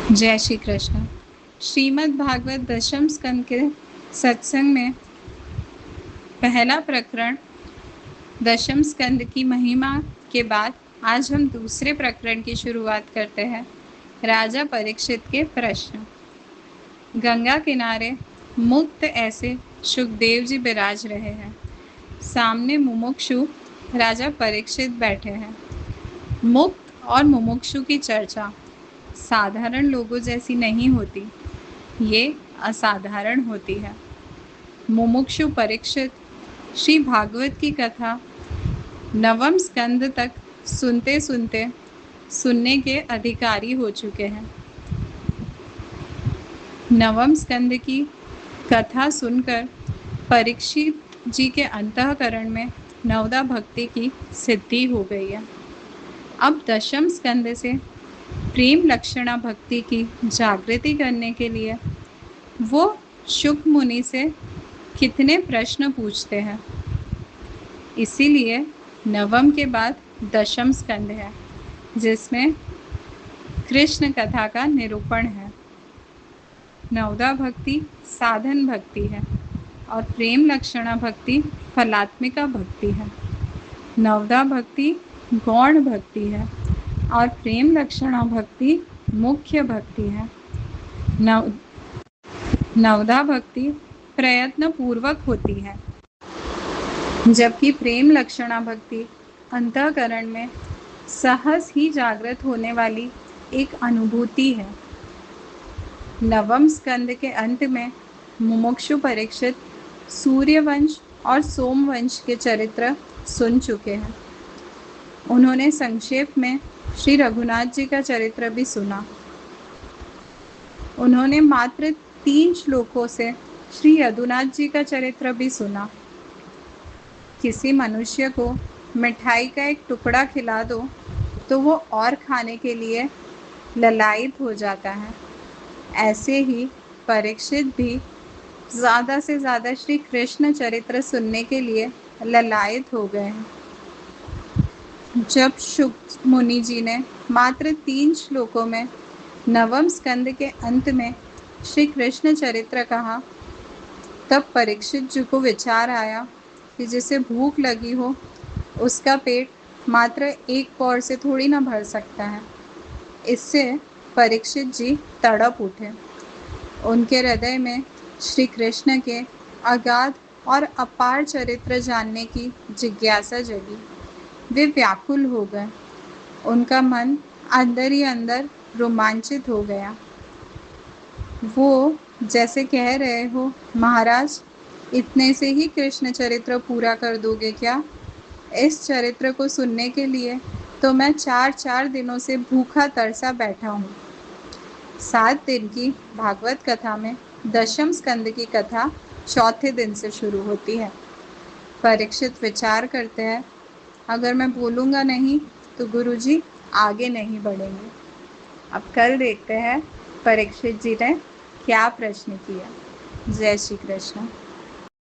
जय श्री कृष्ण। श्रीमद् भागवत दशम स्कंद के सत्संग में पहला प्रकरण दशम स्कंद की महिमा के बाद आज हम दूसरे प्रकरण की शुरुआत करते हैं। राजा परीक्षित के प्रश्न। गंगा किनारे मुक्त ऐसे सुखदेव जी विराज रहे हैं। सामने मुमुक्षु राजा परीक्षित बैठे हैं। मुक्त और मुमुक्षु की चर्चा साधारण लोगों जैसी नहीं होती, ये असाधारण होती है। मुमुक्षु परीक्षित श्री भागवत की कथा नवम स्कंद तक सुनते सुनते सुनने के अधिकारी हो चुके हैं। नवम स्कंद की कथा सुनकर परीक्षित जी के अंतःकरण में नवदा भक्ति की सिद्धि हो गई है। अब दशम स्कंद से प्रेम लक्षणा भक्ति की जागृति करने के लिए वो शुक मुनि से कितने प्रश्न पूछते हैं। इसीलिए नवम के बाद दशम स्कंद है, जिसमें कृष्ण कथा का निरूपण है। नवदा भक्ति साधन भक्ति है और प्रेम लक्षणा भक्ति फलात्मिका भक्ति है। नवदा भक्ति गौण भक्ति है और प्रेम लक्षणा भक्ति मुख्य भक्ति है। नवदा भक्ति प्रयत्न पूर्वक होती है, जबकि प्रेम लक्षणा भक्ति अंतःकरण में सहज ही जागृत होने वाली एक अनुभूति है। नवम स्कंद के अंत में मुमुक्षु परीक्षित सूर्यवंश और सोमवंश के चरित्र सुन चुके हैं। उन्होंने संक्षेप में श्री रघुनाथ जी का चरित्र भी सुना। उन्होंने मात्र 3 श्लोकों से श्री यदुनाथ जी का चरित्र भी सुना। किसी मनुष्य को मिठाई का एक टुकड़ा खिला दो तो वो और खाने के लिए ललायित हो जाता है। ऐसे ही परीक्षित भी ज़्यादा से ज़्यादा श्री कृष्ण चरित्र सुनने के लिए ललायित हो गए हैं। जब शुक मुनि जी ने मात्र 3 श्लोकों में नवम स्कंद के अंत में श्री कृष्ण चरित्र कहा, तब परीक्षित जी को विचार आया कि जिसे भूख लगी हो उसका पेट मात्र 1 पौर से थोड़ी ना भर सकता है। इससे परीक्षित जी तड़प उठे। उनके हृदय में श्री कृष्ण के अगाध और अपार चरित्र जानने की जिज्ञासा जगी। वे व्याकुल हो गए। उनका मन अंदर ही अंदर रोमांचित हो गया। वो जैसे कह रहे हो, महाराज इतने से ही कृष्ण चरित्र पूरा कर दोगे क्या? इस चरित्र को सुनने के लिए तो मैं 4 दिनों से भूखा तरसा बैठा हूँ। 7 दिन की भागवत कथा में दशम स्कंद की कथा चौथे दिन से शुरू होती है। परीक्षित विचार करते हैं, अगर मैं बोलूँगा नहीं तो गुरुजी आगे नहीं बढ़ेंगे। अब कल देखते हैं परीक्षित जी ने क्या प्रश्न किया। जय श्री कृष्ण।